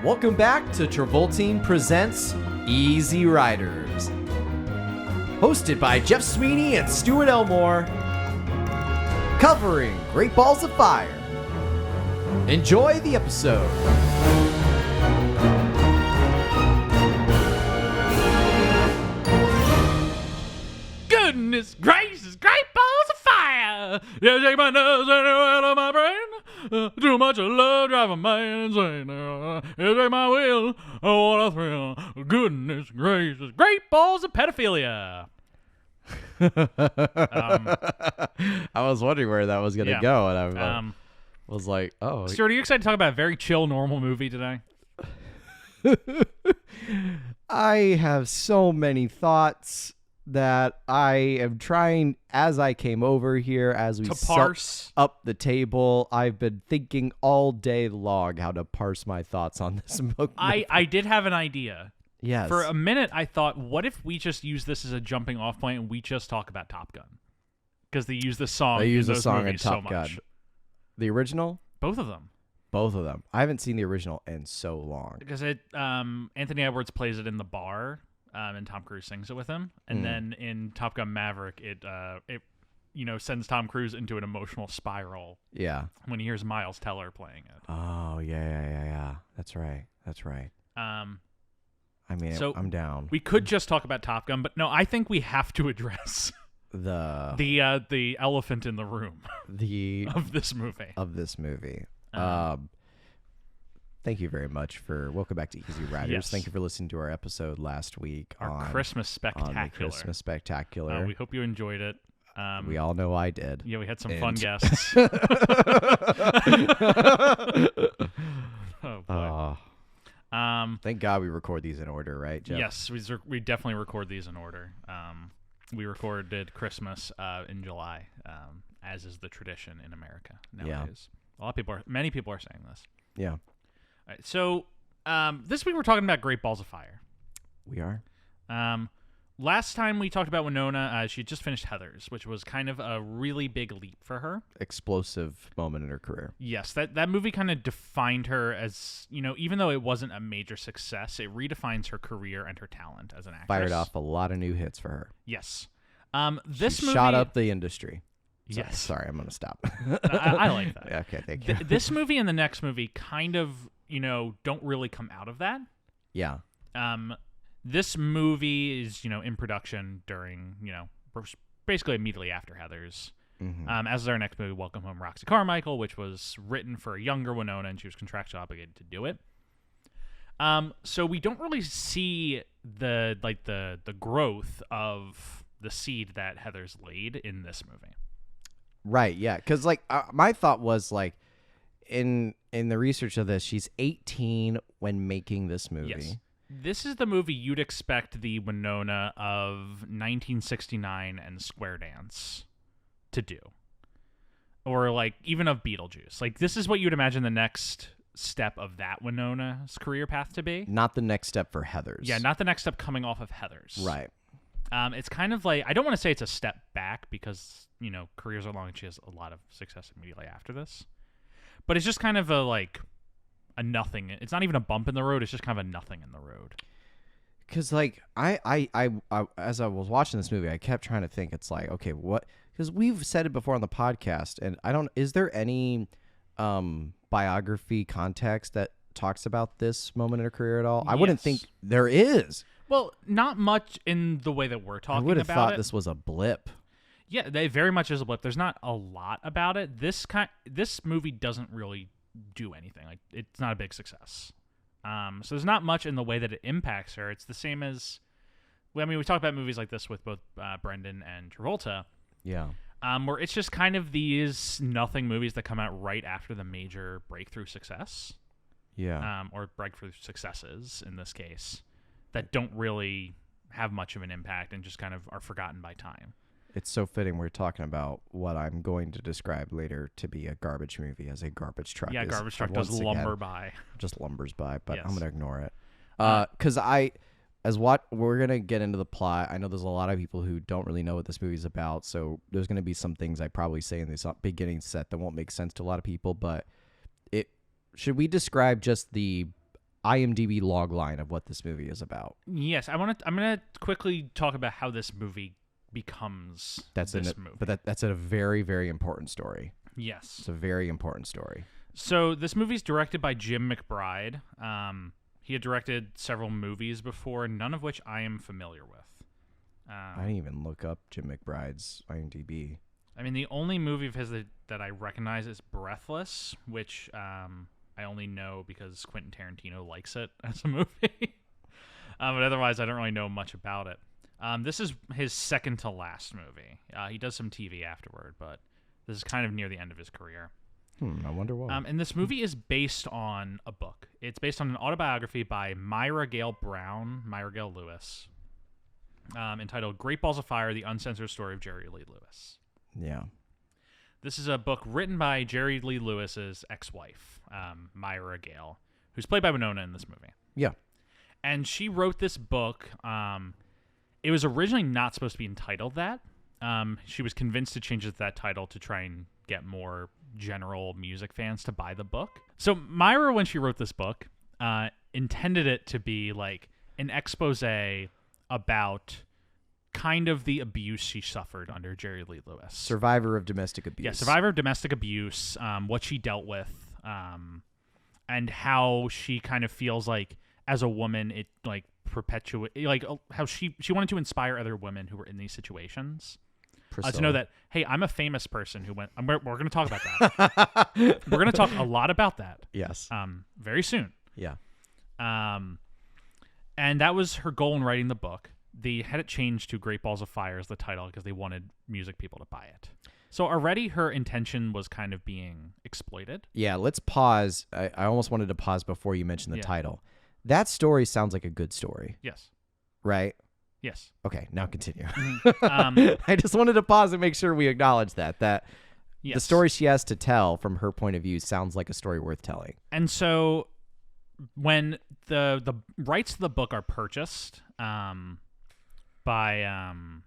Welcome back to Travolting Presents Easy Ryders. Hosted by Jeff Sweeney and Stuart Elmore. Covering Great Balls of Fire. Enjoy the episode. Goodness gracious, great balls of fire! You take my nose anywhere out of my brain. Too much of love drive a man insane. You take my will, oh what a thrill. Goodness gracious, great balls of pedophilia. I was wondering where that was going to go, and I was like, oh. Stuart, are you excited to talk about a very chill, normal movie today? I have so many thoughts that I am trying, as I came over here, as we parse up the table. I've been thinking all day long how to parse my thoughts on this movie. I did have an idea. Yes. For a minute, I thought, what if we just use this as a jumping off point and we just talk about Top Gun? Because they use the song. They use in the those song in movies Top so Gun. much. The original? Both of them. Both of them. I haven't seen the original in so long. Because Anthony Edwards plays it in the bar, and Tom Cruise sings it with him. And then in Top Gun Maverick, it sends Tom Cruise into an emotional spiral. Yeah. When he hears Miles Teller playing it. Oh yeah. That's right. I mean, so I'm down. We could just talk about Top Gun, but no, I think we have to address the elephant in the room of this movie. Thank you very much for welcome back to Easy Riders. Yes. Thank you for listening to our episode last week Our on Christmas Spectacular. On the Christmas Spectacular. We hope you enjoyed it. We all know I did. Yeah, we had some fun guests. Oh boy. Thank God we record these in order, right, Jeff? Yes, we definitely record these in order. We recorded Christmas in July, as is the tradition in America nowadays. Yeah. Many people are saying this. Yeah. All right, so this week we're talking about Great Balls of Fire. We are. Last time we talked about Winona, she had just finished Heathers, which was kind of a really big leap for her. Explosive moment in her career. Yes, that movie kind of defined her as, even though it wasn't a major success, it redefines her career and her talent as an actress. Fired off a lot of new hits for her. Yes. This movie shot up the industry. Yes. Sorry, I'm going to stop. I like that. Okay, thank you. This movie and the next movie kind of, don't really come out of that. Yeah. This movie is, in production during, basically immediately after Heathers. Mm-hmm. As is our next movie, Welcome Home, Roxy Carmichael, which was written for a younger Winona, and she was contractually obligated to do it. So we don't really see the growth of the seed that Heathers laid in this movie. Right, yeah, because my thought was in the research of this, she's 18 when making this movie. Yes. This is the movie you'd expect the Winona of 1969 and Square Dance to do. Or, even of Beetlejuice. This is what you'd imagine the next step of that Winona's career path to be. Not the next step for Heathers. Yeah, not the next step coming off of Heathers. Right. It's kind of I don't want to say it's a step back because, careers are long and she has a lot of success immediately after this. But it's just kind of a nothing. It's not even a bump in the road. It's just kind of a nothing in the road. Because I as I was watching this movie, I kept trying to think. It's okay, what? Because we've said it before on the podcast, and I don't. Is there any biography context that talks about this moment in her career at all? Yes. I wouldn't think there is. Well, not much in the way that we're talking about it. I would have thought this was a blip. Yeah, they very much is a blip. There's not a lot about it. This movie doesn't really do anything. It's not a big success. So there's not much in the way that it impacts her. It's the same as, we talk about movies like this with both Brendan and Travolta. Yeah. Where it's just kind of these nothing movies that come out right after the major breakthrough success. Yeah. Or breakthrough successes in this case that don't really have much of an impact and just kind of are forgotten by time. It's so fitting we're talking about what I'm going to describe later to be a garbage movie as a garbage truck. Yeah, garbage truck does lumber by. Just lumbers by, but yes. I'm going to ignore it. Because we're going to get into the plot. I know there's a lot of people who don't really know what this movie's about, so there's going to be some things I probably say in this beginning set that won't make sense to a lot of people, but should we describe just the IMDb log line of what this movie is about. Yes, I'm gonna quickly talk about how this movie becomes this movie. But that's a very, very important story. Yes. It's a very important story. So this movie's directed by Jim McBride. He had directed several movies before, none of which I am familiar with. I didn't even look up Jim McBride's IMDb. I mean, the only movie of his that I recognize is Breathless, which I only know because Quentin Tarantino likes it as a movie. But otherwise, I don't really know much about it. This is his second to last movie. He does some TV afterward, but this is kind of near the end of his career. I wonder why. And this movie is based on a book. It's based on an autobiography by Myra Gale Lewis, entitled Great Balls of Fire, The Uncensored Story of Jerry Lee Lewis. Yeah. This is a book written by Jerry Lee Lewis's ex-wife, Myra Gale, who's played by Winona in this movie. Yeah. And she wrote this book. It was originally not supposed to be entitled that. She was convinced to change it to that title to try and get more general music fans to buy the book. So Myra, when she wrote this book, intended it to be like an expose about kind of the abuse she suffered under Jerry Lee Lewis. Survivor of domestic abuse. Yeah, survivor of domestic abuse, what she dealt with, and how she kind of feels like as a woman it like how she wanted to inspire other women who were in these situations. To know that, hey, I'm a famous person who went. We're going to talk about that. We're going to talk a lot about that. Yes. Very soon. Yeah. And that was her goal in writing the book. They had it changed to Great Balls of Fire as the title because they wanted music people to buy it. So already her intention was kind of being exploited. Yeah, let's pause. I almost wanted to pause before you mentioned the title. That story sounds like a good story. Yes. Right? Yes. Okay, now continue. I just wanted to pause and make sure we acknowledge that yes. The story she has to tell from her point of view sounds like a story worth telling. And so when the rights to the book are purchased by I'm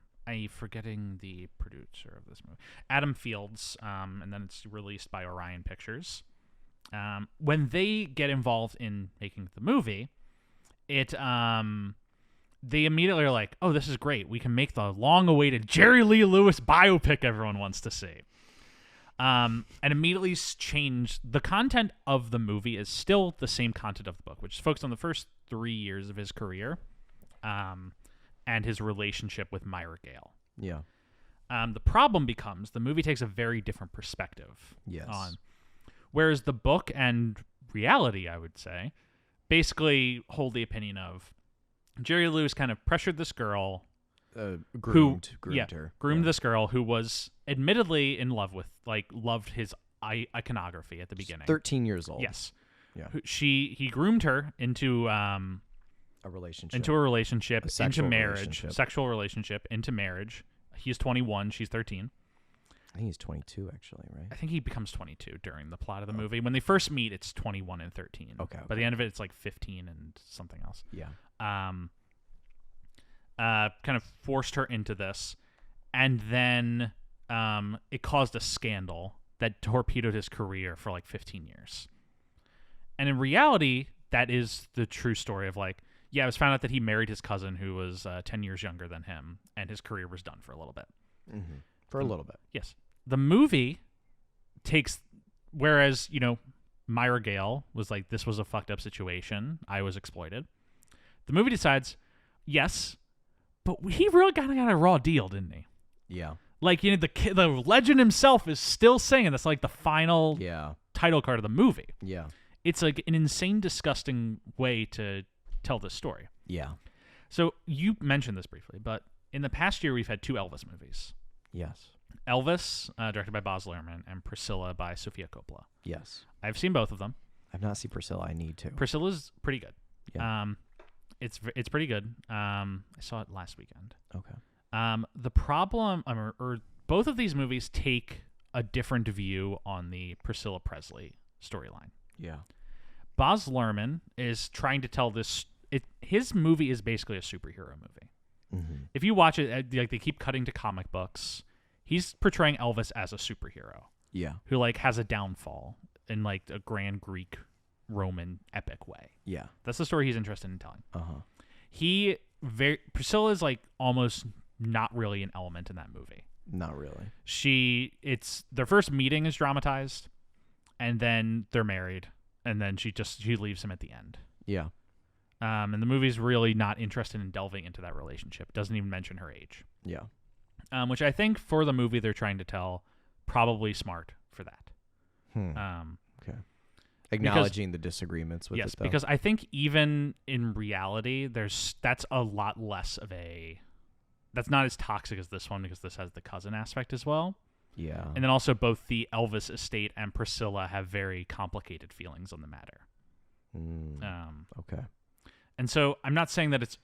forgetting the producer of this movie, Adam Fields, and then it's released by Orion Pictures. When they get involved in making the movie, they immediately are like, oh, this is great. We can make the long-awaited Jerry Lee Lewis biopic everyone wants to see. And immediately change. The content of the movie is still the same content of the book, which is focused on the first 3 years of his career and his relationship with Myra Gale. Yeah. The problem becomes the movie takes a very different perspective. Yes. Whereas the book and reality, I would say, basically hold the opinion of Jerry Lewis kind of pressured this girl, groomed this girl who was admittedly in love with, loved his iconography at the beginning. 13 years old. Yes. Yeah. He groomed her into a relationship, into marriage, sexual relationship, into marriage. He's 21, she's 13. I think he's 22, actually, right? I think he becomes 22 during the plot of the movie. When they first meet, it's 21 and 13. Okay. By the end of it, it's like 15 and something else. Yeah. Kind of forced her into this, and then it caused a scandal that torpedoed his career for like 15 years. And in reality, that is the true story of it was found out that he married his cousin who was 10 years younger than him, and his career was done for a little bit. Mm-hmm. For a little bit. Yes. The movie takes, whereas, Myra Gale was like, this was a fucked up situation. I was exploited. The movie decides, yes, but he really kind of got a raw deal, didn't he? Yeah. The legend himself is still saying that's like the final title card of the movie. Yeah. It's like an insane, disgusting way to tell this story. Yeah. So you mentioned this briefly, but in the past year, we've had 2 Elvis movies. Yes. Elvis, directed by Baz Luhrmann, and Priscilla by Sofia Coppola. Yes. I've seen both of them. I've not seen Priscilla. I need to. Priscilla's pretty good. Yeah. It's pretty good. I saw it last weekend. Okay. The problem, or both of these movies take a different view on the Priscilla Presley storyline. Yeah. Baz Luhrmann is trying to tell this. His movie is basically a superhero movie. Mm-hmm. If you watch it, they keep cutting to comic books. He's portraying Elvis as a superhero. Yeah. Who has a downfall in a grand Greek Roman epic way. Yeah. That's the story he's interested in telling. Uh-huh. Priscilla is like almost not really an element in that movie. Not really. It's their first meeting is dramatized, and then they're married, and then she leaves him at the end. Yeah. And the movie's really not interested in delving into that relationship. It doesn't even mention her age. Yeah. Which I think for the movie they're trying to tell, probably smart for that. Okay. Acknowledging the disagreements with it, though. Because I think even in reality, that's a lot less of a... That's not as toxic as this one, because this has the cousin aspect as well. Yeah. And then also both the Elvis estate and Priscilla have very complicated feelings on the matter. Okay. And so I'm not saying that it's,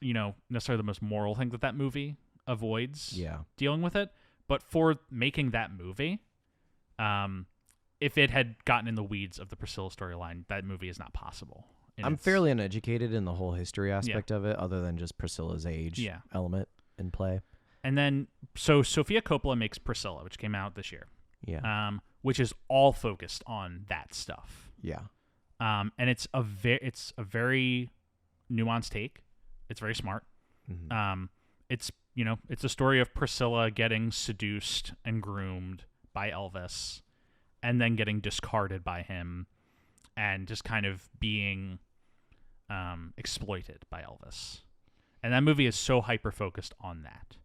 necessarily the most moral thing that movie avoids dealing with it, but for making that movie, if it had gotten in the weeds of the Priscilla storyline, that movie is not possible. I'm fairly uneducated in the whole history aspect of it, other than just Priscilla's age element in play. And then, so Sofia Coppola makes Priscilla, which came out this year. Yeah. Which is all focused on that stuff. Yeah. And it's a very nuanced take. It's very smart. Mm-hmm. It's a story of Priscilla getting seduced and groomed by Elvis, and then getting discarded by him, and just kind of being exploited by Elvis. And that movie is so hyper-focused on that.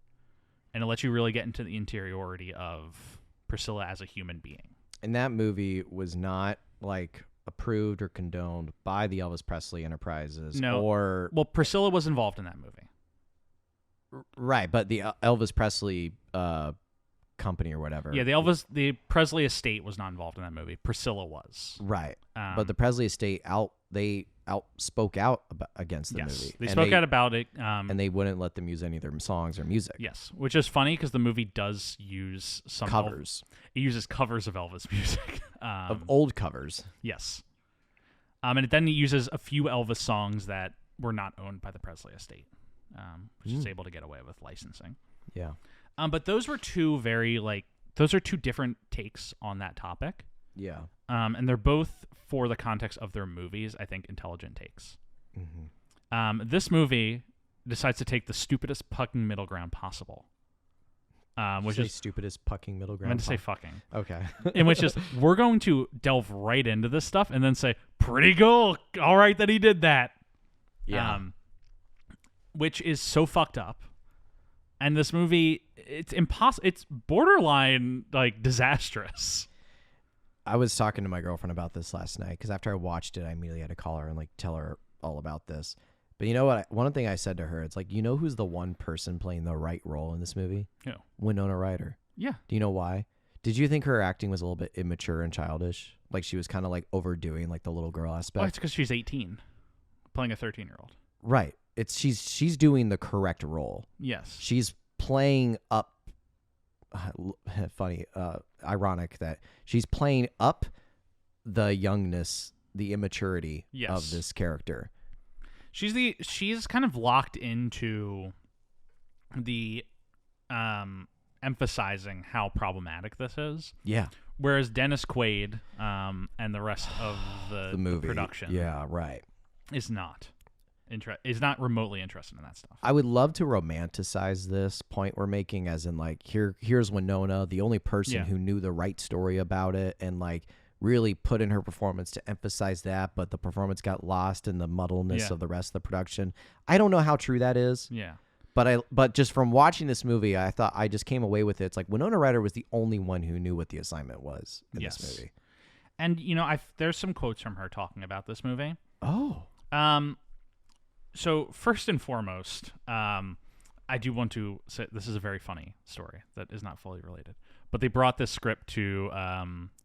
And it lets you really get into the interiority of Priscilla as a human being. And that movie was not, like, approved or condoned by the Elvis Presley Enterprises. No. Well, Priscilla was involved in that movie. Right, but the Elvis Presley company or whatever. Yeah, the Presley estate was not involved in that movie. Priscilla was. Right. But the Presley estate spoke out against the movie. They spoke out about it. And they wouldn't let them use any of their songs or music. Yes, which is funny because the movie does use some covers. It uses covers of Elvis music. Of old covers. Yes. And it then uses a few Elvis songs that were not owned by the Presley estate, which is able to get away with licensing. Yeah. But those were two two different takes on that topic. Yeah. And they're both, for the context of their movies, I think, intelligent takes. Mm-hmm. This movie decides to take the stupidest fucking middle ground possible. Which is stupidest fucking middle ground. I meant to say fucking. Okay. In which is, we're going to delve right into this stuff and then say, pretty cool. All right that he did that. Yeah. Which is so fucked up. And this movie, it's impossible. It's borderline like disastrous. I was talking to my girlfriend about this last night because after I watched it, I immediately had to call her and like tell her all about this. But you know what? One thing I said to her, it's like, you know who's the one person playing the right role in this movie? Who? Winona Ryder. Yeah. Do you know why? Did you think her acting was a little bit immature and childish? Like she was kind of like overdoing like the little girl aspect? Well, it's because she's 18, playing a 13-year-old. Right. She's doing the correct role. Yes. She's playing up. Funny, ironic that she's playing up the youngness, the immaturity of this character. She's kind of locked into the emphasizing how problematic this is. Yeah. Whereas Dennis Quaid and the rest of the movie production, is not remotely interested in that stuff. I would love to romanticize this point we're making, as in like here's Winona, the only person who knew the right story about it, and like really put in her performance to emphasize that, but the performance got lost in the muddleness of the rest of the production. I don't know how true that is. Yeah. But just from watching this movie, I thought I just came away with it. It's like Winona Ryder was the only one who knew what the assignment was in this movie. And there's some quotes from her talking about this movie. Oh. So first and foremost, I do want to say this is a very funny story that is not fully related. But they brought this script to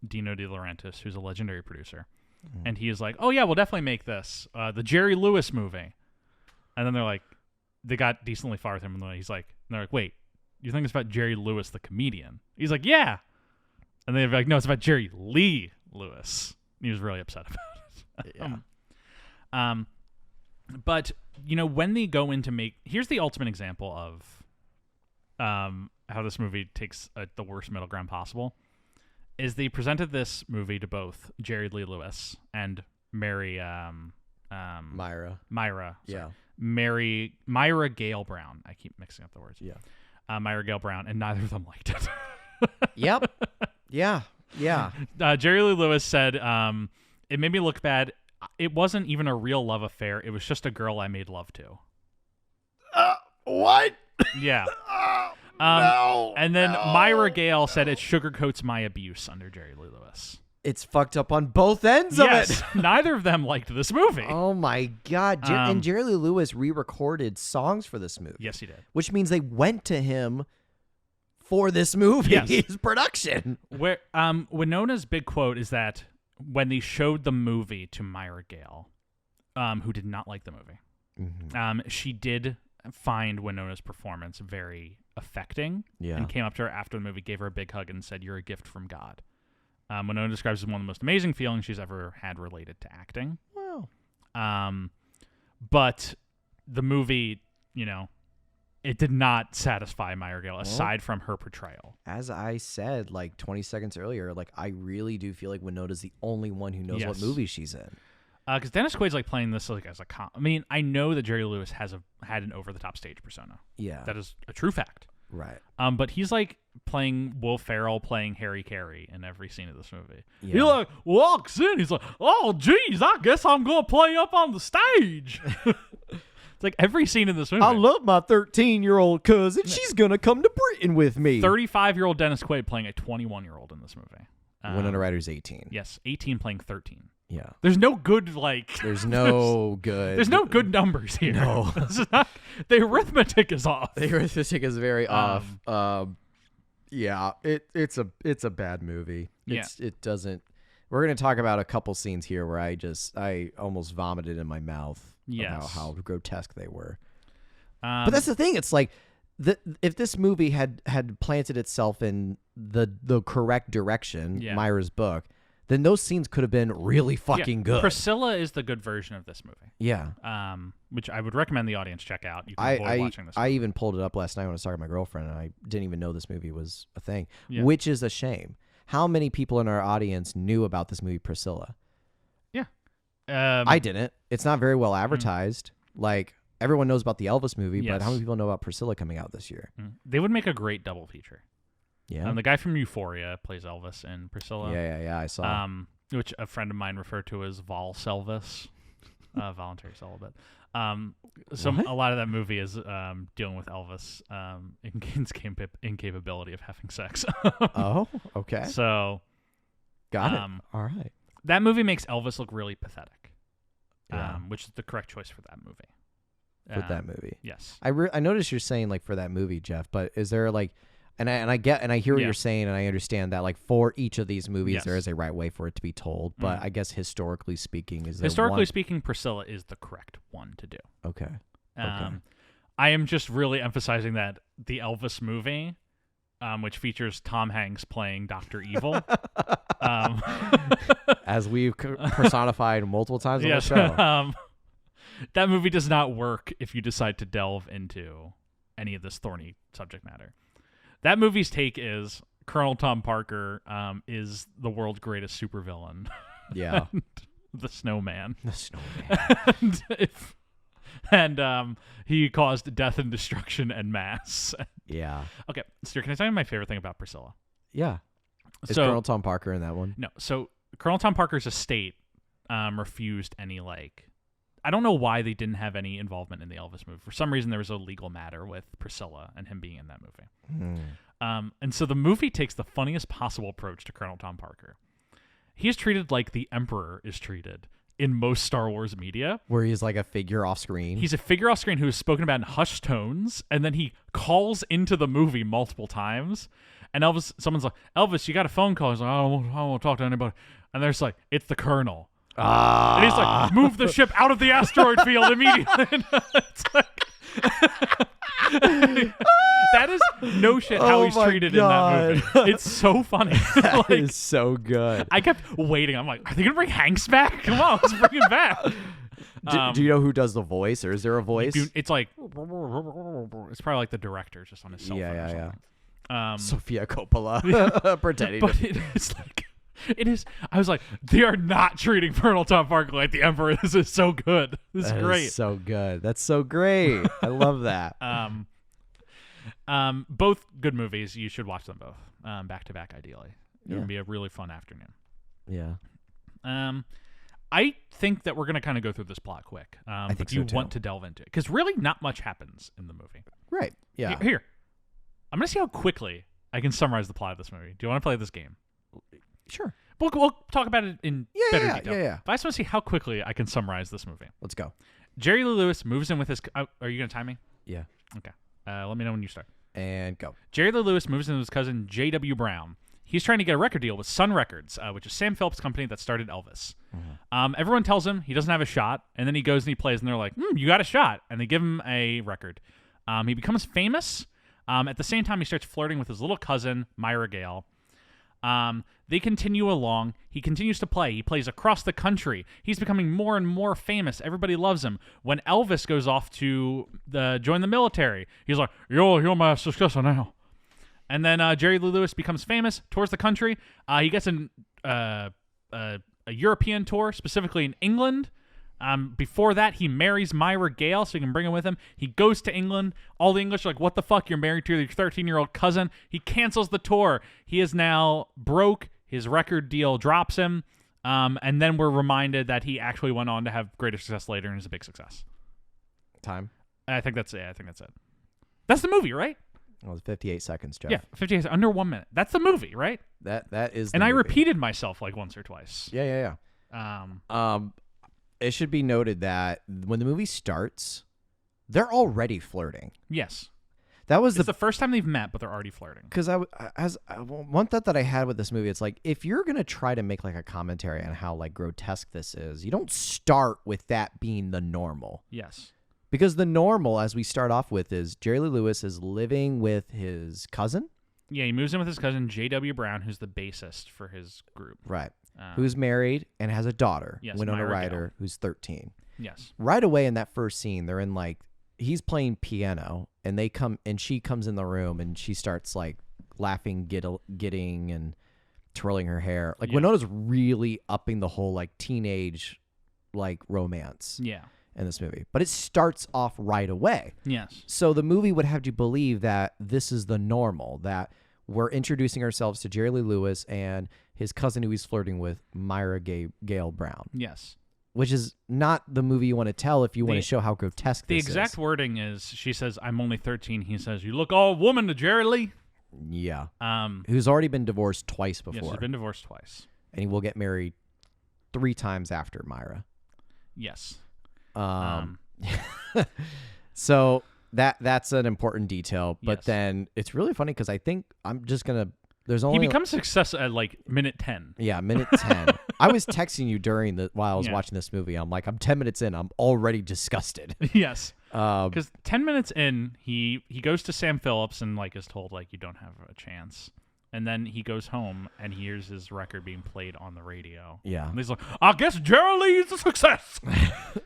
Dino De Laurentiis, who's a legendary producer. Mm-hmm. And he is like, oh, yeah, we'll definitely make this. The Jerry Lewis movie. And then they got decently far with him. And they're like, wait, you think it's about Jerry Lewis, the comedian? He's like, yeah. And they're like, no, it's about Jerry Lee Lewis. And he was really upset about it. Yeah. But, when they go into here's the ultimate example of how this movie takes the worst middle ground possible, is they presented this movie to both Jerry Lee Lewis and marry Myra. Myra. Yeah. Marry Myra Gale Brown. I keep mixing up the words. Yeah. Myra Gale Brown, and neither of them liked it. Yep. Yeah. Yeah. Jerry Lee Lewis said, it made me look bad. It wasn't even a real love affair. It was just a girl I made love to. What? Yeah. No. And then Myra Gale said it sugarcoats my abuse under Jerry Lee Lewis. It's fucked up on both ends of it. Neither of them liked this movie. Oh my God. And Jerry Lee Lewis re-recorded songs for this movie. Yes, he did. Which means they went to him for this movie, yes. His production. Where Winona's big quote is that when they showed the movie to Myra Gale, who did not like the movie, she did find Winona's performance very affecting and came up to her after the movie, gave her a big hug, and said, "You're a gift from God." Winona describes it as one of the most amazing feelings she's ever had related to acting. Wow. But the movie, it did not satisfy Myra Gale aside from her portrayal. As I said, like 20 seconds earlier, like I really do feel like Winona's the only one who knows what movie she's in. Because Dennis Quaid's like playing this like as a I know that Jerry Lewis had an over-the-top stage persona. Yeah. That is a true fact. Right. But he's like playing Will Ferrell playing Harry Carey in every scene of this movie. Yeah. He like walks in, he's like, "Oh geez, I guess I'm gonna play up on the stage." It's like every scene in this movie. I love my 13-year-old cousin. She's gonna come to Britain with me. 35-year-old Dennis Quaid playing a 21-year-old in this movie. Winona Ryder's 18. Yes, 18 playing 13. Yeah. There's no good There's no good. There's no good numbers here. No. The arithmetic is off. The arithmetic is very off. Yeah, it's a bad movie. It doesn't. We're gonna talk about a couple scenes here where I almost vomited in my mouth. Yes. How grotesque they were. But that's the thing. It's like if this movie had planted itself in the correct direction, Myra's book, then those scenes could have been really fucking good. Priscilla is the good version of this movie. Yeah. Which I would recommend the audience check out. You can avoid watching this movie. I even pulled it up last night when I was talking to my girlfriend, and I didn't even know this movie was a thing, which is a shame. How many people in our audience knew about this movie, Priscilla? Yeah. I didn't. It's not very well advertised. Like, everyone knows about the Elvis movie, but how many people know about Priscilla coming out this year? They would make a great double feature. Yeah. The guy from Euphoria plays Elvis and Priscilla. Yeah, I saw. Which a friend of mine referred to as Valselvis, voluntary celibate. A lot of that movie is dealing with Elvis and his incapability of having sex. Oh, okay. So, got it. All right. That movie makes Elvis look really pathetic, Yeah. which is the correct choice for that movie. For that movie. Yes. I noticed you're saying like for that movie, Jeff, but is there like, and I hear what you're saying, and I understand that like for each of these movies there is a right way for it to be told, but I guess historically speaking, speaking, Priscilla is the correct one to do. Okay. I am just really emphasizing that the Elvis movie, which features Tom Hanks playing Dr. Evil, as we've personified multiple times on the show. That movie does not work if you decide to delve into any of this thorny subject matter. That movie's take is Colonel Tom Parker is the world's greatest supervillain. Yeah. The Snowman. The Snowman. and he caused death and destruction en masse. Yeah. Okay, Stuart, can I tell you my favorite thing about Priscilla? Yeah. Is Colonel Tom Parker in that one? No. So Colonel Tom Parker's estate refused any I don't know why they didn't have any involvement in the Elvis movie. For some reason, there was a legal matter with Priscilla and him being in that movie. And so the movie takes the funniest possible approach to Colonel Tom Parker. He is treated like the Emperor is treated in most Star Wars media. Where he's like a figure off screen. He's a figure off screen who is spoken about in hushed tones, and then he calls into the movie multiple times. And someone's like, "Elvis, you got a phone call." He's like, I don't want to talk to anybody. And they're just like, "It's the Colonel." And he's like, "Move the ship out of the asteroid field immediately." It's like, that is no shit how he's treated in that movie. It's so funny. That is so good. I kept waiting. I'm like, are they going to bring Hanks back? Come on, let's bring him back. Do you know who does the voice, or is there a voice? It's like, it's probably like the director just on his cell phone or something. Sofia Coppola pretending. But it's like, It is. I was like, they are not treating Colonel Tom Parker like the Emperor. This is so good. This is great. So good. That's so great. I love that. Both good movies. You should watch them both back to back. Ideally, it Yeah. would be a really fun afternoon. Yeah. I think that we're gonna kind of go through this plot quick. I think if so you too. want to delve into it, because really not much happens in the movie. Right. Yeah. Here, I'm gonna see how quickly I can summarize the plot of this movie. Do you want to play this game? Sure. We'll talk about it in better detail. Yeah. But I just want to see how quickly I can summarize this movie. Let's go. Jerry Lee Lewis moves in with his. Are you gonna time me? Yeah. Okay. Let me know when you start. And go. Jerry Lee Lewis moves in with his cousin J.W. Brown. He's trying to get a record deal with Sun Records, which is Sam Phillips' company that started Elvis. Everyone tells him he doesn't have a shot, and then he goes and he plays, and they're like, you got a shot. And they give him a record. He becomes famous. At the same time, he starts flirting with his little cousin, Myra Gale. They continue along. He continues to play. He plays across the country. He's becoming more and more famous. Everybody loves him. When Elvis goes off to join the military, he's like, you're my successor now. And then Jerry Lee Lewis becomes famous, tours the country. He gets a European tour, specifically in England. Before that, he marries Myra Gale, so he can bring him with him. He goes to England. All the English are like, what the fuck? You're married to your 13-year-old cousin. He cancels the tour. He is now broke. His record deal drops him. And then we're reminded that he actually went on to have greater success later and is a big success. Time. I think that's it. That's the movie, right? Well, it's 58 seconds, Jeff. Yeah, 58 under 1 minute. That's the movie, right? That is. And the I movie. repeated myself like once or twice. Yeah. It should be noted that when the movie starts, they're already flirting. Yes. That was It's the first time they've met, but they're already flirting. Because one thought that I had with this movie, it's like, if you're gonna try to make like a commentary on how like grotesque this is, you don't start with that being the normal. Yes. Because the normal, as we start off with, is Jerry Lee Lewis is living with his cousin. Yeah, he moves in with his cousin J.W. Brown, who's the bassist for his group. Right. Who's married and has a daughter, yes, Winona Myra Ryder, who's 13. Yes. Right away in that first scene, they're in like, he's playing piano, and she comes in the room, and she starts like laughing, getting and twirling her hair. Like Winona's really upping the whole like teenage like romance. Yeah. In this movie, but it starts off right away. Yes. So the movie would have you believe that this is the normal, that we're introducing ourselves to Jerry Lee Lewis and his cousin who he's flirting with, Myra Gale Brown. Yes. Which is not the movie you want to tell if you want to show how grotesque this is. The exact wording is, she says, I'm only 13. He says, you look all woman to Jerry Lee. Yeah. Who's already been divorced twice before. Yes, he's been divorced twice. And he will get married 3 times after Myra. Yes. So that's an important detail, but Yes. then it's really funny because I think I'm just gonna. There's only He becomes success at like minute 10. Yeah, minute 10. I was texting you while I was watching this movie. I'm like, I'm 10 minutes in. I'm already disgusted. Yes. Because 10 minutes in, he goes to Sam Phillips and like is told like you don't have a chance. And then he goes home and he hears his record being played on the radio. Yeah. And he's like, I guess Jerry Lee's a success.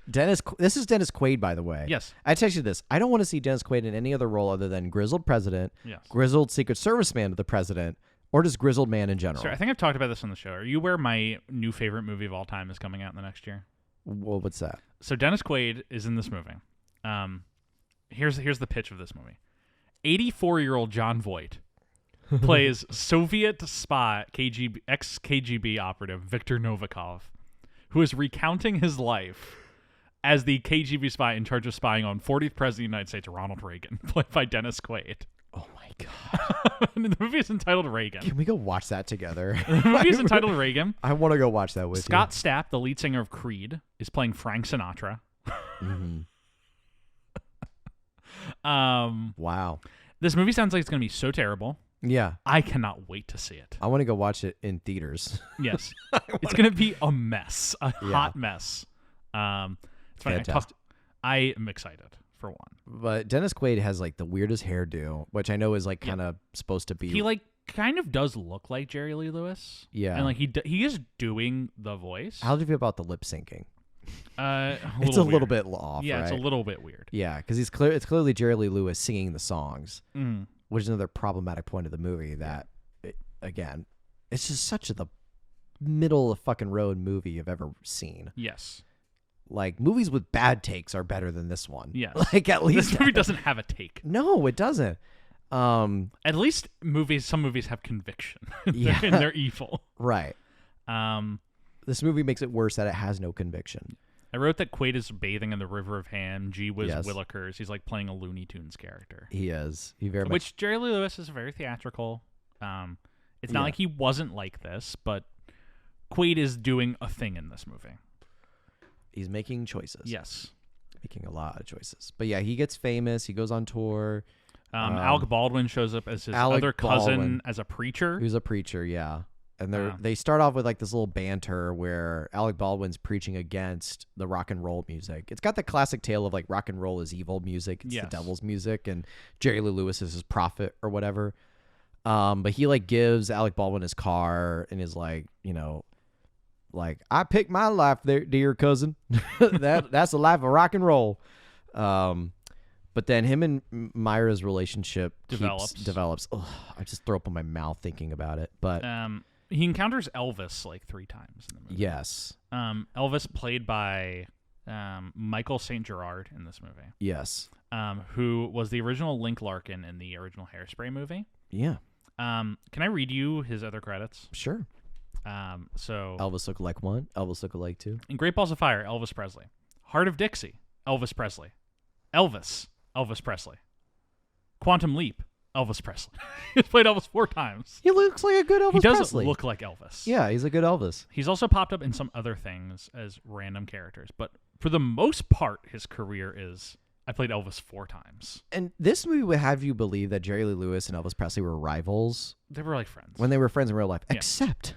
This is Dennis Quaid, by the way. Yes. I texted you this. I don't want to see Dennis Quaid in any other role other than grizzled president, Yes. grizzled Secret Service man to the president, or just grizzled man in general. Sir, I think I've talked about this on the show. Are you aware my new favorite movie of all time is coming out in the next year? Well, what's that? So Dennis Quaid is in this movie. Here's the pitch of this movie. 84-year-old John Voight plays Soviet spy ex-KGB operative Viktor Novikov, who is recounting his life as the KGB spy in charge of spying on 40th President of the United States, Ronald Reagan, played by Dennis Quaid. Oh my god! And the movie is entitled Reagan. Can we go watch that together? The movie is entitled Reagan. I want to go watch that with Scott Stapp, the lead singer of Creed, is playing Frank Sinatra. you. Wow. This movie sounds like it's going to be so terrible. Yeah. I cannot wait to see it. I want to go watch it in theaters. Yes. It's going to be a mess, hot mess. It's funny. I am excited, for one. But Dennis Quaid has like the weirdest hairdo, which I know is like kind of supposed to be. He like kind of does look like Jerry Lee Lewis. Yeah. And like he is doing the voice. How do you feel about the lip syncing? It's a little bit off. Yeah, right? it's a little bit weird. Yeah, because it's clearly Jerry Lee Lewis singing the songs, Mm. which is another problematic point of the movie. That again, it's just such the middle of fucking road movie you've ever seen. Yes. Like, movies with bad takes are better than this one. Yes. Like, at least this movie doesn't have a take. No, it doesn't. At least some movies have conviction. Yeah. And they're evil. Right. This movie makes it worse that it has no conviction. I wrote that Quaid is bathing in the river of ham. Gee whiz Yes. Willikers. He's like playing a Looney Tunes character. He is. He very much. Which Jerry Lee Lewis is very theatrical. It's not like he wasn't like this, but Quaid is doing a thing in this movie. He's making choices. Yes. Making a lot of choices. But yeah, he gets famous. He goes on tour. Alec Baldwin shows up as his other cousin as a preacher. Who's a preacher, yeah. And they start off with like this little banter where Alec Baldwin's preaching against the rock and roll music. It's got the classic tale of like rock and roll is evil music. It's the devil's music, and Jerry Lee Lewis is his prophet or whatever. But he like gives Alec Baldwin his car and is like, you know, like, I picked my life there, dear cousin. That's the life of rock and roll. But then him and Myra's relationship develops. Ugh, I just throw up in my mouth thinking about it. But he encounters Elvis like 3 times in the movie. Yes. Elvis played by Michael St. Gerard in this movie. Yes. Who was the original Link Larkin in the original Hairspray movie. Yeah. Can I read you his other credits? Sure. So Elvis Lookalike 1, Elvis Lookalike 2. In Great Balls of Fire, Elvis Presley. Heart of Dixie, Elvis Presley. Elvis Presley. Quantum Leap, Elvis Presley. He's played Elvis 4 times. He looks like a good Elvis Presley. He doesn't look like Elvis. Yeah, he's a good Elvis. He's also popped up in some other things as random characters, but for the most part, his career is, I played Elvis 4 times. And this movie would have you believe that Jerry Lee Lewis and Elvis Presley were rivals. They were like friends. When they were friends in real life. Yeah. Except,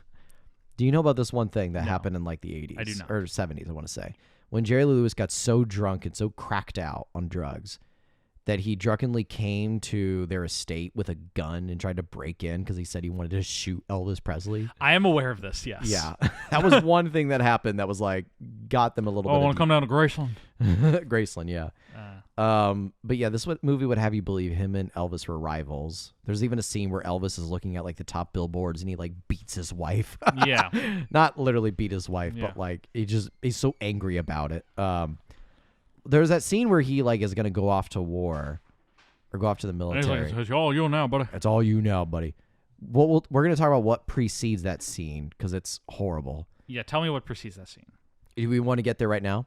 do you know about this one thing that happened in like the 80s? I do not. Or 70s, I want to say. When Jerry Lee Lewis got so drunk and so cracked out on drugs that he drunkenly came to their estate with a gun and tried to break in because he said he wanted to shoot Elvis Presley. I am aware of this, yes. Yeah. That was one thing that happened that was like, got them a little bit. I want to come down to Graceland. Graceland, yeah. But yeah, this movie would have you believe him and Elvis were rivals. There's even a scene where Elvis is looking at like the top billboards and he like beats his wife. Yeah. Not literally beat his wife, but like he's so angry about it. There's that scene where he like is gonna go off to war or go off to the military. It's all you now, buddy. It's all you now, buddy. We're gonna talk about what precedes that scene because it's horrible. Yeah, tell me what precedes that scene. Do we want to get there right now?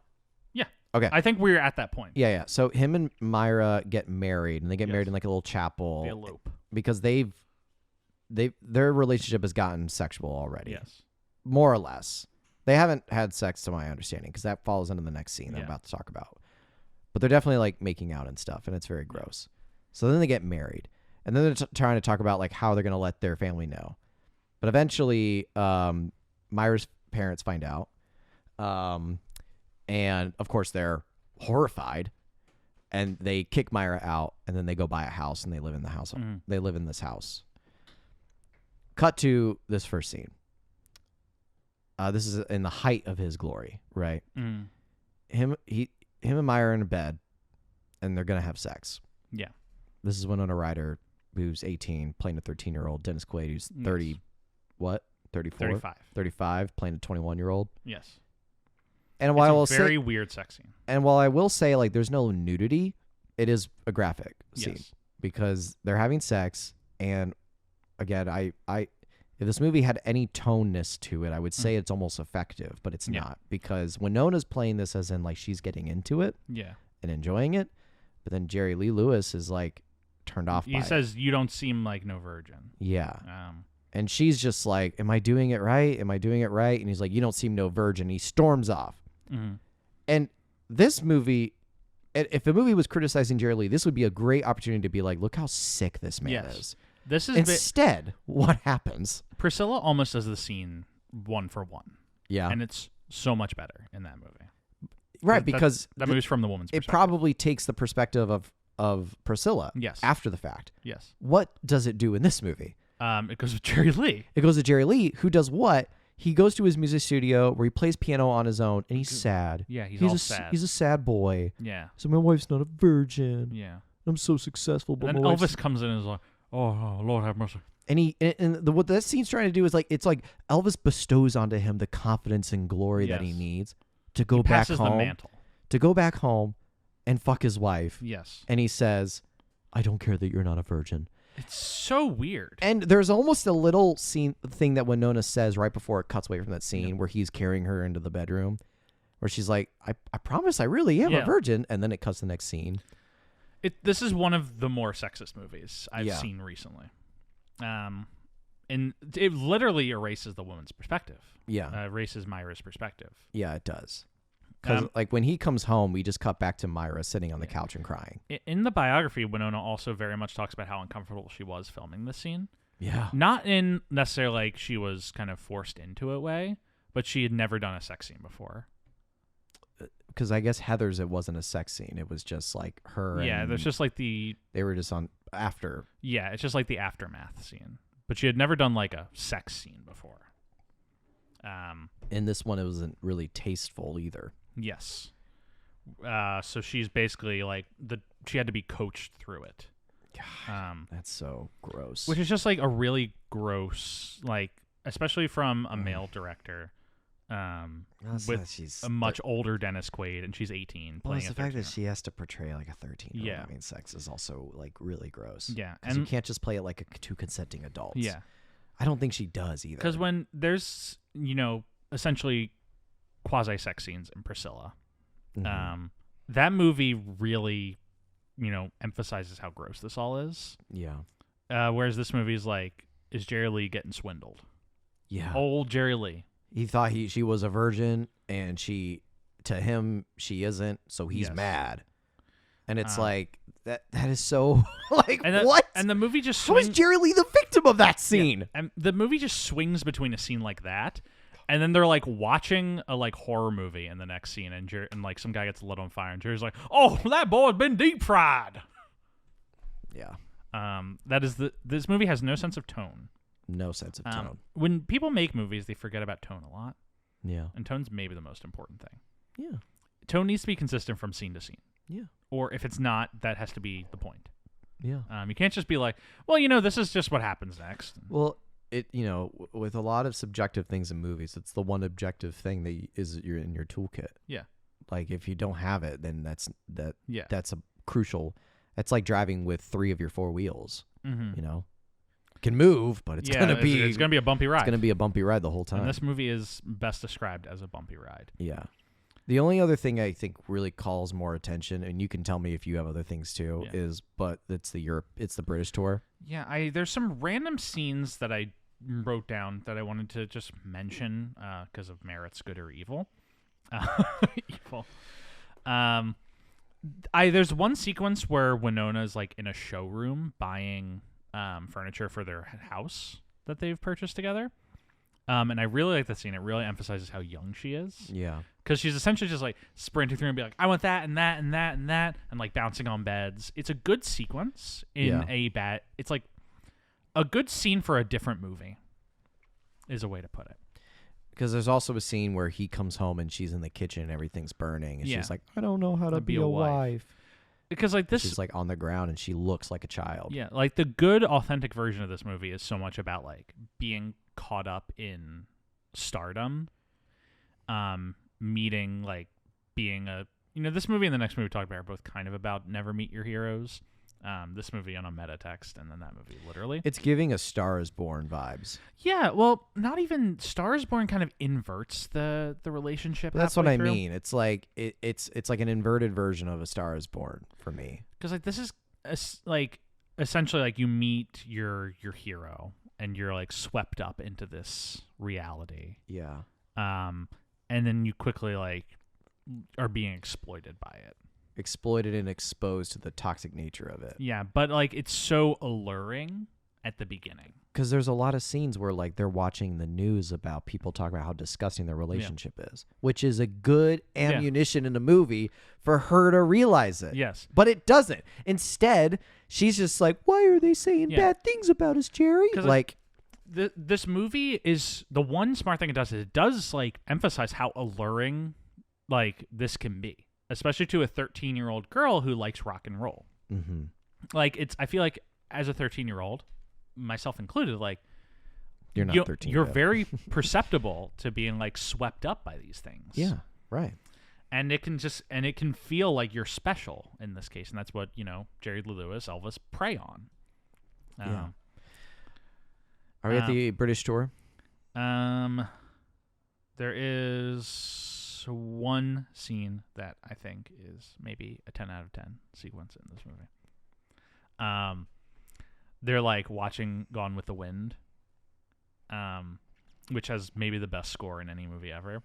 Yeah. Okay. I think we're at that point. Yeah. So him and Myra get married, and they get married in like a little chapel. They elope. Because their relationship has gotten sexual already. Yes. More or less. They haven't had sex to my understanding because that follows into the next scene I'm about to talk about. But they're definitely like making out and stuff, and it's very gross. So then they get married, and then they're trying to talk about like how they're going to let their family know. But eventually, Myra's parents find out. And of course they're horrified, and they kick Myra out, and then they go buy a house and they live in the house. Mm. They live in this house. Cut to this first scene. This is in the height of his glory, right? Mm. Him and Myra are in a bed, and they're gonna have sex. Yeah. This is Winona Ryder, who's 18, playing a 13-year-old. Dennis Quaid, who's 30, yes. What? 34? 35, playing a 21-year-old. Yes. And while it's a very weird sex scene. And while I will say, like, there's no nudity, it is a graphic scene because they're having sex. And again, if this movie had any toneness to it, I would say it's almost effective, but it's not, because Winona's playing this as in like she's getting into it, and enjoying it, but then Jerry Lee Lewis is like turned off. He says, "You don't seem like no virgin." Yeah. And she's just like, "Am I doing it right? Am I doing it right?" And he's like, "You don't seem no virgin." He storms off. Mm-hmm. And this movie, if the movie was criticizing Jerry Lee, this would be a great opportunity to be like, look how sick this man is. This is instead what happens. Priscilla almost does the scene 1 for 1. Yeah. And it's so much better in that movie. Right, because that moves from the woman's perspective. It probably takes the perspective of Priscilla after the fact. Yes. What does it do in this movie? It goes with Jerry Lee. It goes to Jerry Lee, who does what? He goes to his music studio where he plays piano on his own, and he's sad. Yeah, he's all sad. He's a sad boy. Yeah. So my wife's not a virgin. Yeah. I'm so successful. But and then Elvis comes in and is like, oh, Lord have mercy. What that scene's trying to do is like it's like Elvis bestows onto him the confidence and glory that he Yes. needs to go He back passes the home, mantle. And fuck his wife. Yes. And he says, "I don't care that you're not a virgin." It's so weird. And there's almost a little thing that Winona says right before it cuts away from that scene where he's carrying her into the bedroom, where she's like, I promise I really am a virgin. And then it cuts to the next scene. This is one of the more sexist movies I've Yeah. seen recently. And it literally erases the woman's perspective. Yeah. Erases Myra's perspective. Yeah, it does. Because like when he comes home, we just cut back to Myra sitting on the couch and crying. In the biography, Winona also very much talks about how uncomfortable she was filming this scene. Yeah. Not in necessarily like she was kind of forced into it way, but she had never done a sex scene before. Because I guess Heather's, it wasn't a sex scene. It was just like her. Yeah, and there's just like they were just on after. Yeah, it's just like the aftermath scene. But she had never done like a sex scene before. In this one, it wasn't really tasteful either. Yes. So she's basically like she had to be coached through it. That's so gross. Which is just like a really gross, like especially from a male director. With she's a much older Dennis Quaid, and she's 18. Well, it's the fact that 13-year-old. she has to portray like a 13-year-old. Yeah. I mean, sex is also like really gross. Yeah, because you can't just play it like two consenting adults. Yeah, I don't think she does either. because when there's essentially quasi sex scenes in Priscilla, Mhm. that movie really emphasizes how gross this all is. Yeah. Whereas this movie is Jerry Lee getting swindled? Yeah. Old Jerry Lee. He thought she was a virgin, and to him she isn't, so he's Yes. mad. And it's like that is so like And what? And the movie just How is Jerry Lee the victim of that scene? Yeah. And the movie just swings between a scene like that, and then they're like watching a like horror movie in the next scene, and like some guy gets lit on fire, and Jerry's like, "Oh, that boy's been deep fried." Yeah. This movie has no sense of tone. No sense of tone. When people make movies, they forget about tone a lot, Yeah. and tone's maybe the most important thing. Yeah. Tone needs to be consistent from scene to scene. Yeah. Or if it's not, that has to be the point. Yeah. You can't just be like, well, this is just what happens next. Well, with a lot of subjective things in movies, it's the one objective thing that you're in your toolkit. Yeah. Like if you don't have it, then that's Yeah. a crucial. It's like driving with 3 of your 4 wheels. Mm-hmm. Can move, but it's gonna be a bumpy ride. It's gonna be a bumpy ride the whole time. And this movie is best described as a bumpy ride. Yeah. The only other thing I think really calls more attention, and you can tell me if you have other things too, but it's the British tour. Yeah, there's some random scenes that I wrote down that I wanted to just mention because of merits, good or evil. Evil. There's one sequence where Winona's like in a showroom buying furniture for their house that they've purchased together. And I really like that scene. It really emphasizes how young she is. Yeah. Because she's essentially just like sprinting through and be like, I want that and that and that and that, and like bouncing on beds. It's a good sequence it's like a good scene for a different movie is a way to put it. Because there's also a scene where he comes home and she's in the kitchen and everything's burning, and she's like, I don't know how to be a wife. Because like this, she's like on the ground and she looks like a child. Yeah, like the good authentic version of this movie is so much about like being caught up in stardom, meeting like being this movie and the next movie we talked about are both kind of about never meet your heroes. This movie on a meta text, and then that movie literally. It's giving a Star is Born vibes. Yeah, well, not even Star is Born kind of inverts the relationship. But that's what I through. mean. It's like it's like an inverted version of a Star is Born for me. Because like this is like essentially like you meet your hero and you're like swept up into this reality. Yeah. And then you quickly like are being exploited by it. Exploited and exposed to the toxic nature of it. Yeah, but like it's so alluring at the beginning. Because there's a lot of scenes where like they're watching the news about people talking about how disgusting their relationship is, which is a good ammunition in a movie for her to realize it. Yes. But it doesn't. Instead, she's just like, why are they saying bad things about us, Jerry? Like this movie is the one smart thing it does is it does like emphasize how alluring like this can be. Especially to a 13-year-old girl who likes rock and roll. Mm-hmm. Like I feel like as a 13-year-old, myself included, like you're not 13. You're very perceptible to being like swept up by these things. Yeah, right. And it can feel like you're special in this case, and that's what Jerry Lee Lewis, Elvis prey on. Yeah. Are we at the British tour? There is one scene that I think is maybe a 10 out of 10 sequence in this movie. They're like watching Gone with the Wind, which has maybe the best score in any movie ever,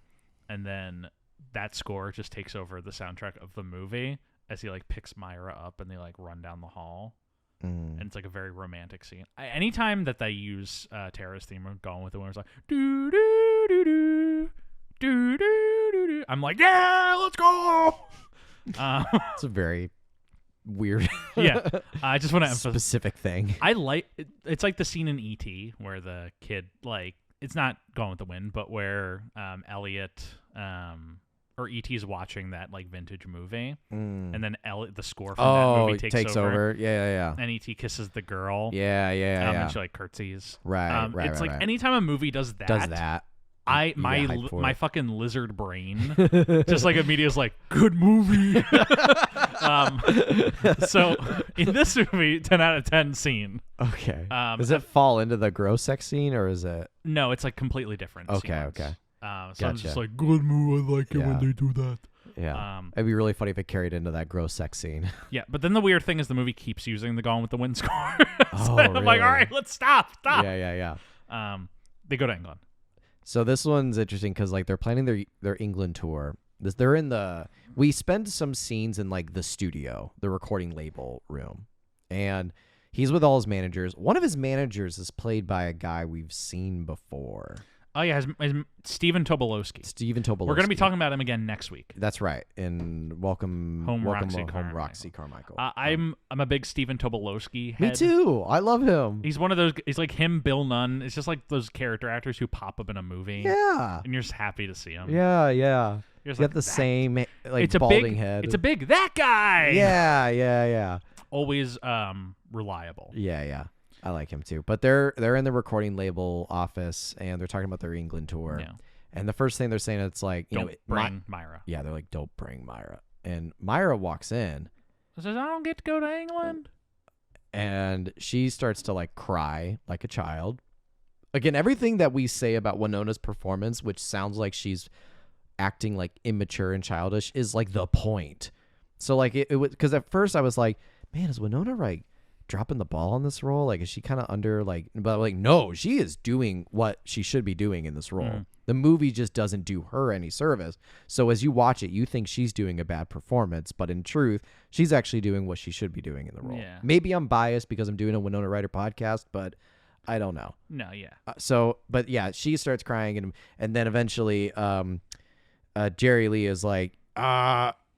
and then that score just takes over the soundtrack of the movie as he like picks Myra up and they like run down the hall. And it's like a very romantic scene. Anytime that they use Tara's theme of Gone with the Wind, it's like do do do do do do do do. I'm like, yeah, let's go. It's a very weird, I just want to emphasize specific thing. I like it's like the scene in E.T. where the kid like it's not Gone with the Wind, but where Elliot or E.T. is watching that like vintage movie, and then the score from that movie takes over. Yeah. And E.T. kisses the girl. Yeah. And she like curtsies. Right. It's like right. anytime a movie does that. My fucking lizard brain just like immediately is like, good movie. So in this movie, 10 out of 10 scene. Okay. Does it fall into the gross sex scene or is it? No, it's like completely different. Okay. sequence. Okay. So Gotcha. I'm just like, good move. I like it when they do that. Yeah. It'd be really funny if it carried into that gross sex scene. Yeah, but then the weird thing is the movie keeps using the Gone with the Wind score. So I'm I'm like, all right, let's stop. Yeah. They go to England. So this one's interesting because like they're planning their England tour. We spend some scenes in like the studio, the recording label room, and he's with all his managers. One of his managers is played by a guy we've seen before. Oh yeah, his Stephen Tobolowsky. We're going to be talking about him again next week. That's right. In Welcome Home, Roxy Carmichael. I'm a big Stephen Tobolowsky head. Me too. I love him. He's one of those. He's like him, Bill Nunn. It's just like those character actors who pop up in a movie. Yeah. And you're just happy to see him. Yeah. He's got the same like balding head. It's a big that guy. Yeah. Always reliable. Yeah. I like him too. But they're in the recording label office and they're talking about their England tour. Yeah. And the first thing they're saying, it's like, don't bring Myra. Yeah, they're like, don't bring Myra. And Myra walks in. Says, I don't get to go to England. And she starts to like cry like a child. Again, everything that we say about Winona's performance, which sounds like she's acting like immature and childish, is like the point. So like it was, because at first I was like, man, is Winona right? Dropping the ball on this role? Like, is she kind of under like, but like, no, she is doing what she should be doing in this role. The movie just doesn't do her any service. So as you watch it, you think she's doing a bad performance, but in truth, she's actually doing what she should be doing in the role. Yeah. Maybe I'm biased because I'm doing a Winona Ryder podcast, but I don't know. No, yeah. But yeah, she starts crying and then eventually, Jerry Lee is like,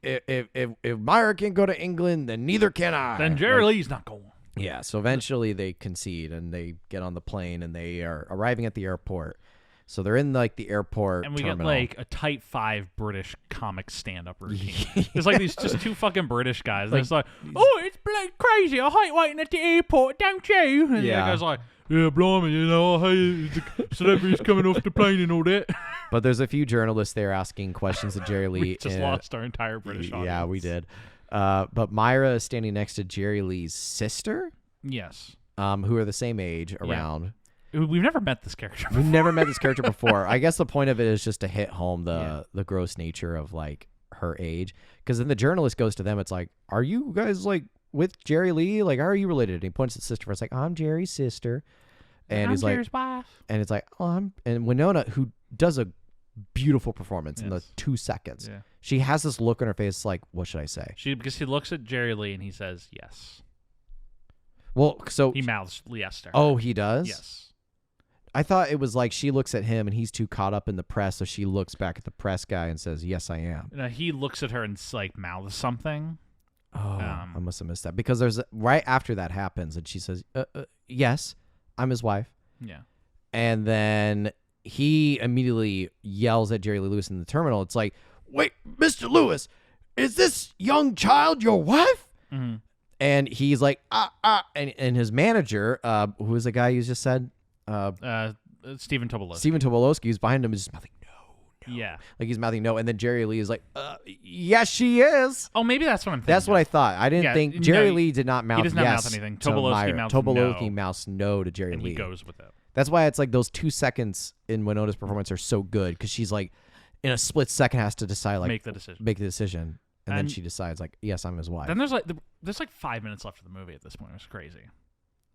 if Myra can't go to England, then neither can I. Then Jerry Lee's not going. Yeah, so eventually they concede and they get on the plane and they are arriving at the airport. So they're in like the airport and we terminal. get like a tight 5 British comic stand-up routine. There's like these just 2 fucking British guys. Like, it's like, oh, it's crazy. I hate waiting at the airport, don't you? And the guy's like, yeah, blimey, I hate the celebrities coming off the plane and all that. But there's a few journalists there asking questions to Jerry Lee. We just lost our entire British audience. Yeah, we did. But Myra is standing next to Jerry Lee's sister. Yes. Who are the same age around. We've never met this character before. We've never met this character before. I guess the point of it is just to hit home the gross nature of like her age. Because then the journalist goes to them. It's like, are you guys like with Jerry Lee? Like, how are you related? And he points at the sister. It's like, I'm Jerry's sister. And he's like, Jerry's wife. And it's like, and Winona, who does a beautiful performance in the 2 seconds. Yeah. She has this look on her face like, what should I say? Because he looks at Jerry Lee and he says yes. Well, so he mouths yes to her. Oh, he does? Yes. I thought it was like she looks at him and he's too caught up in the press, so she looks back at the press guy and says, yes, I am. No, he looks at her and like mouths something. Oh, I must have missed that. Because there's right after that happens and she says, yes, I'm his wife. Yeah. And then he immediately yells at Jerry Lee Lewis in the terminal. It's like, wait, Mr. Lewis, is this young child your wife? Mm-hmm. And he's like, and his manager, who is the guy you just said? Stephen Tobolowsky. Stephen Tobolowsky, who's behind him, is just mouthing no. Yeah. Like he's mouthing no. And then Jerry Lee is like, yes, she is. Oh, maybe that's what I'm thinking. That's what I thought. I didn't think Jerry Lee did not mouth He does not yes mouth anything. to Tobolowsky Myra. mouths Tobolowsky no. mouths no to Jerry and Lee. he goes with it. That's why it's like those 2 seconds in Winona's performance are so good, because she's like, in a split second has to decide, like, Make the decision. And then she decides, like, yes, I'm his wife. Then there's like 5 minutes left of the movie at this point. It's crazy.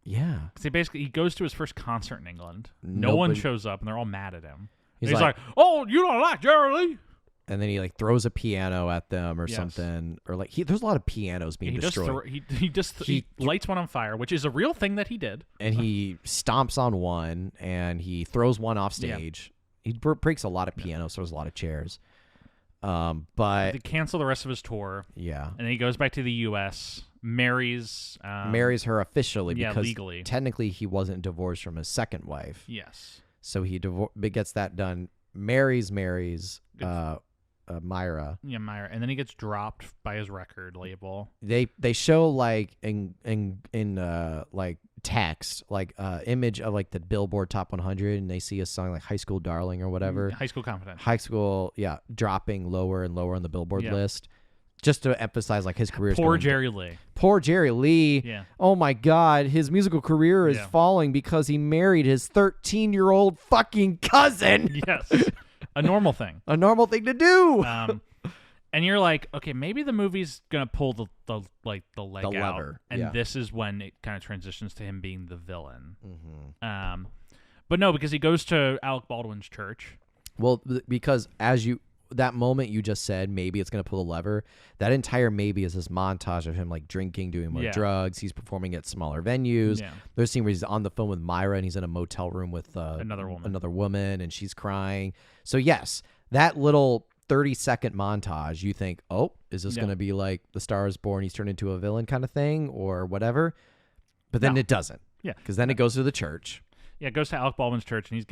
Yeah. Because he goes to his first concert in England. No one shows up, and they're all mad at him. He's like, oh, you don't like Jerry Lee? And then he like throws a piano at them or something, or like there's a lot of pianos being destroyed. He lights one on fire, which is a real thing that he did. And he stomps on one, and he throws one off stage. Yeah. He breaks a lot of pianos, throws a lot of chairs. But they cancel the rest of his tour. Yeah, and then he goes back to the U.S. marries her officially, because legally. Technically he wasn't divorced from his second wife. Yes, so he gets that done. Marries Myra. Yeah, Myra, and then he gets dropped by his record label. They show like in like text, like image of like the Billboard Top 100, and they see a song like High School Darling or whatever. High School Confidential. High School, yeah, dropping lower and lower on the Billboard list, just to emphasize like his career. Poor Jerry Lee. Poor Jerry Lee. Yeah. Oh my God, his musical career is falling because he married his 13-year-old fucking cousin. Yes. A normal thing. A normal thing to do. And you're like, okay, maybe the movie's gonna pull the leg out, lever, and this is when it kind of transitions to him being the villain. Mm-hmm. But no, because he goes to Alec Baldwin's church. Well, because that moment you just said, maybe it's gonna pull the lever. That entire maybe is this montage of him like drinking, doing more drugs. He's performing at smaller venues. Yeah. There's a scene where he's on the phone with Myra, and he's in a motel room with another woman, and she's crying. So yes, that little 30-second montage, you think, oh, is this going to be like The Star is Born, he's turned into a villain kind of thing or whatever? But then it doesn't. Yeah. Because then it goes to the church. Yeah, it goes to Alec Baldwin's church, and he's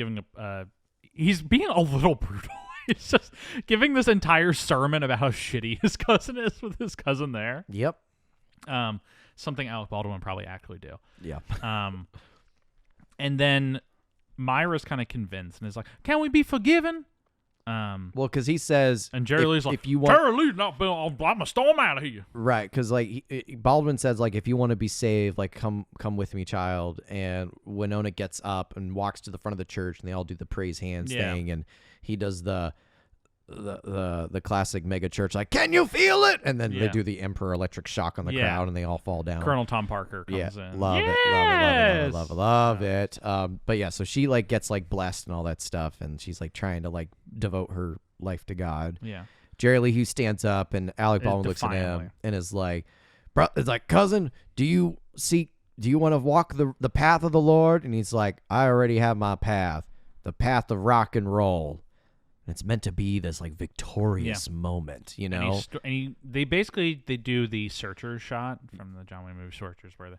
being a little brutal. He's just giving this entire sermon about how shitty his cousin is with his cousin there. Yep. Something Alec Baldwin would probably actually do. Yeah. And then Myra's kind of convinced and is like, can we be forgiven? Well, because he says, and Jerry Lee's like, Jerry Lee's not, I'm gonna storm out of here. Right, because like Baldwin says, like, if you want to be saved, like come with me, child. And Winona gets up and walks to the front of the church, and they all do the praise hands thing, and he does the classic mega church, like, can you feel it? And then they do the Emperor Electric Shock on the crowd, and they all fall down. Colonel Tom Parker comes in. Love it. But yeah, so she like gets like blessed and all that stuff, and she's like trying to like devote her life to God. Yeah. Jerry Lee Hughes stands up, and Alec Baldwin looks at him and is like, bro, it's like, cousin, do you want to walk the path of the Lord? And he's like, I already have my path, the path of rock and roll. And it's meant to be this like victorious moment, you know. They do the Searchers shot from the John Wayne movie Searchers, where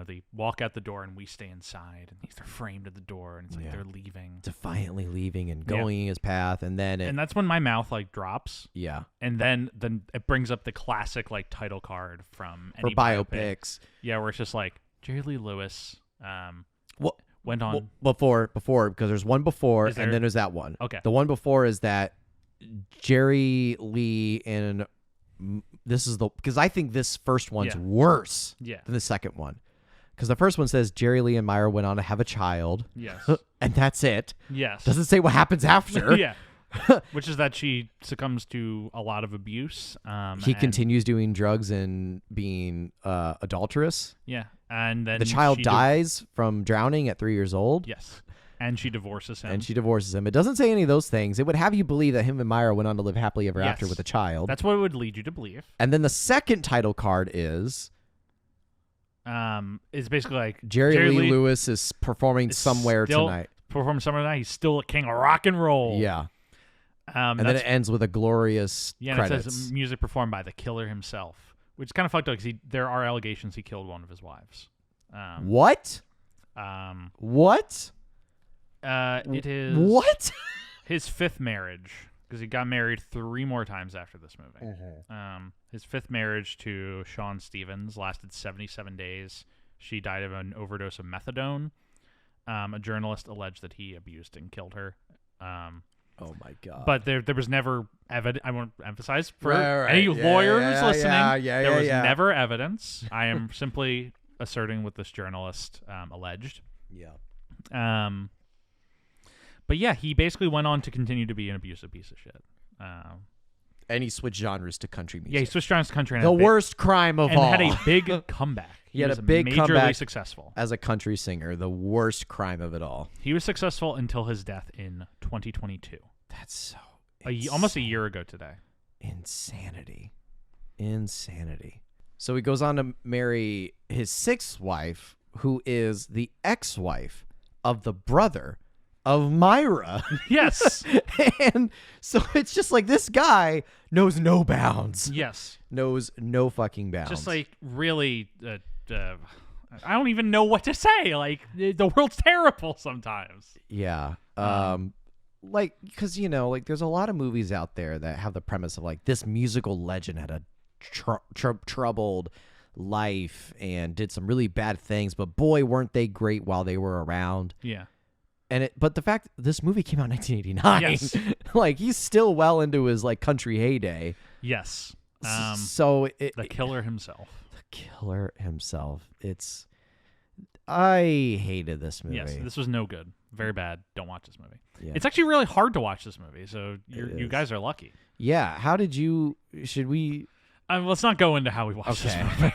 they walk out the door and we stay inside, and they're framed at the door, and it's like they're leaving, defiantly leaving and going his path, and then that's when my mouth like drops. Yeah, and then it brings up the classic like title card from any biopics. Yeah, where it's just like Jerry Lee Lewis. Went on before because there's one before and then there's that one. Okay. The one before is that Jerry Lee and this is because I think this first one's worse than the second one. Because the first one says Jerry Lee and Myra went on to have a child. Yes. And that's it. Yes. Doesn't say what happens after. Yeah. Which is that she succumbs to a lot of abuse. He continues doing drugs and being adulterous. Yeah. And then the child dies from drowning at 3 years old. Yes. And she divorces him. It doesn't say any of those things. It would have you believe that him and Myra went on to live happily ever after with a child. That's what it would lead you to believe. And then the second title card is basically like Jerry Lee Lewis is performing somewhere tonight. He's still a king of rock and roll. Yeah. And then it ends with a glorious credits. And it says music performed by the killer himself, which is kind of fucked up because there are allegations he killed one of his wives. What? What? It is what? his fifth marriage. because he got married 3 more times after this movie. His 5th marriage to Sean Stevens lasted 77 days. She died of an overdose of methadone. A journalist alleged that he abused and killed her. Oh my God! But there was never evidence. I want to emphasize for any lawyers listening, there was never evidence. I am simply asserting what this journalist alleged. Yeah. But yeah, he basically went on to continue to be an abusive piece of shit. And he switched genres to country music. Yeah, he switched genres to country. And the worst crime of all. And had a big comeback. He had was a big majorly comeback successful as a country singer. The worst crime of it all. He was successful until his death in 2022. That's so almost a year ago today. Insanity. So he goes on to marry his 6th wife, who is the ex-wife of the brother of Myra. Yes. And so it's just like this guy knows no bounds. Yes. Knows no fucking bounds. Just like really, I don't even know what to say. Like the world's terrible sometimes. Yeah. Like, because, like there's a lot of movies out there that have the premise of like this musical legend had a troubled life and did some really bad things, but boy, weren't they great while they were around. Yeah. But the fact this movie came out in 1989, yes. like he's still well into his like country heyday. Yes. So the killer himself. I hated this movie. Yes, this was no good. Very bad. Don't watch this movie. Yeah. It's actually really hard to watch this movie, so you guys are lucky. Yeah. How did you? Should we? Let's not go into how we watched this movie.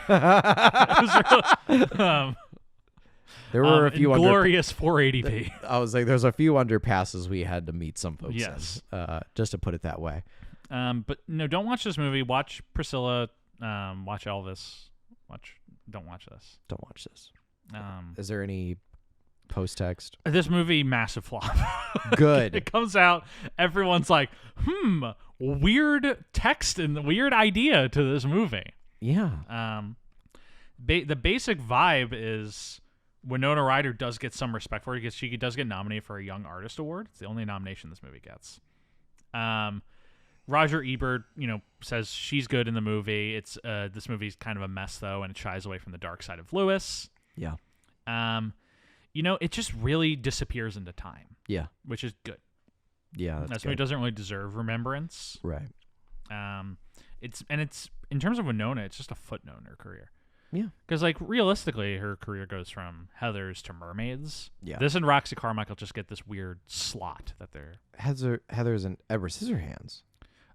There were a few glorious 480p. I was like, there's a few underpasses we had to meet some folks. Yes, just to put it that way. But no, don't watch this movie. Watch Priscilla. Watch Elvis. Don't watch this. Don't watch this. Is there any post-text? This movie, massive flop. Good. It comes out. Everyone's like, weird text and weird idea to this movie. Yeah. The basic vibe is Winona Ryder does get some respect for it because she does get nominated for a Young Artist Award. It's the only nomination this movie gets. Roger Ebert, says she's good in the movie. It's this movie's kind of a mess though, and it shies away from the dark side of Lewis. Yeah. It just really disappears into time. Yeah. Which is good. Yeah. This movie doesn't really deserve remembrance. Right. It's in terms of Winona, it's just a footnote in her career. Yeah. Because like realistically, her career goes from Heathers to Mermaids. Yeah. This and Roxy Carmichael just get this weird slot that they're Heathers and Edward Scissorhands.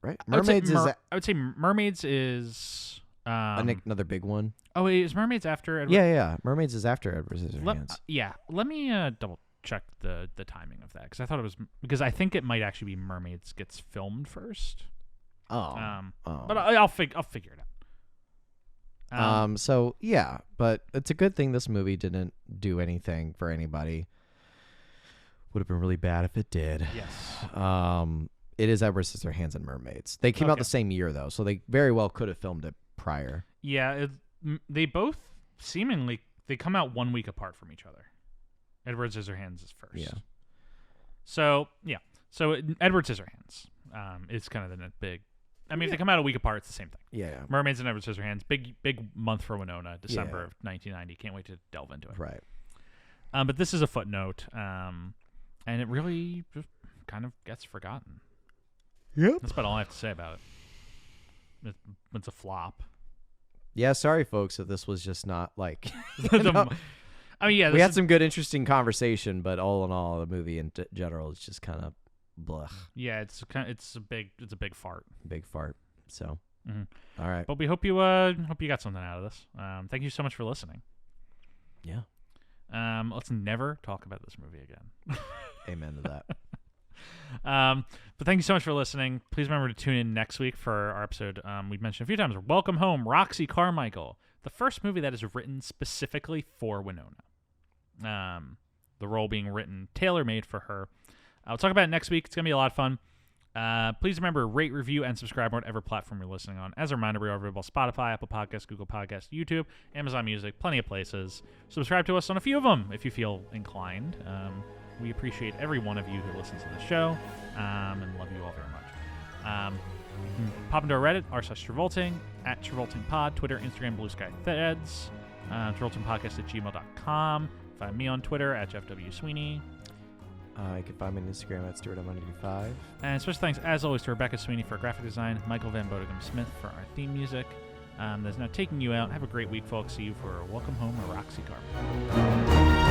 Right. I would say Mermaids is another big one. Oh, wait, is Mermaids after Edward? Yeah. Mermaids is after Edward Scissorhands. Let me double check the timing of that because I think it might actually be Mermaids gets filmed first. But I'll figure it out. So yeah, but it's a good thing this movie didn't do anything for anybody. Would have been really bad if it did. Yes. It is Edward Scissorhands and Mermaids. They came out the same year though, so they very well could have filmed it prior. Yeah, they both seemingly they come out 1 week apart from each other. Edward Scissorhands is first. Yeah. So Edward Scissorhands is kind of the big. I mean, if they come out a week apart, it's the same thing. Yeah. Mermaids and Edward Scissorhands, big month for Winona, December of 1990. Can't wait to delve into it. Right. But this is a footnote, and it really just kind of gets forgotten. Yep. That's about all I have to say about it. It's a flop. Yeah, sorry, folks, if this was just not like. We had some good, interesting conversation, but all in all, the movie in general is just kind of blah. Yeah, it's a big fart. Big fart. So, all right. But we hope you got something out of this. Thank you so much for listening. Yeah. Let's never talk about this movie again. Amen to that. But thank you so much for listening. Please remember to tune in next week for our episode. We've mentioned a few times. Welcome Home, Roxy Carmichael, the first movie that is written specifically for Winona. The role being written tailor-made for her. I'll talk about it next week. It's gonna be a lot of fun. Please remember, rate, review, and subscribe on whatever platform you're listening on. As a reminder, we are available on Spotify, Apple Podcasts, Google Podcasts, YouTube, Amazon Music, plenty of places. Subscribe to us on a few of them if you feel inclined. We appreciate every one of you who listens to the show, and love you all very much. Pop into our Reddit, r/Travolting, at TravoltingPod, Twitter, Instagram, BlueSky Threads, TravoltingPodcast@gmail.com. Find me on Twitter at JeffWSweeney. You can find me on Instagram at Stuart_95. And special thanks, as always, to Rebecca Sweeney for graphic design, Michael Van Bodegum Smith for our theme music. That's now taking you out. Have a great week, folks. See you for Welcome Home, a Roxy Carpenter.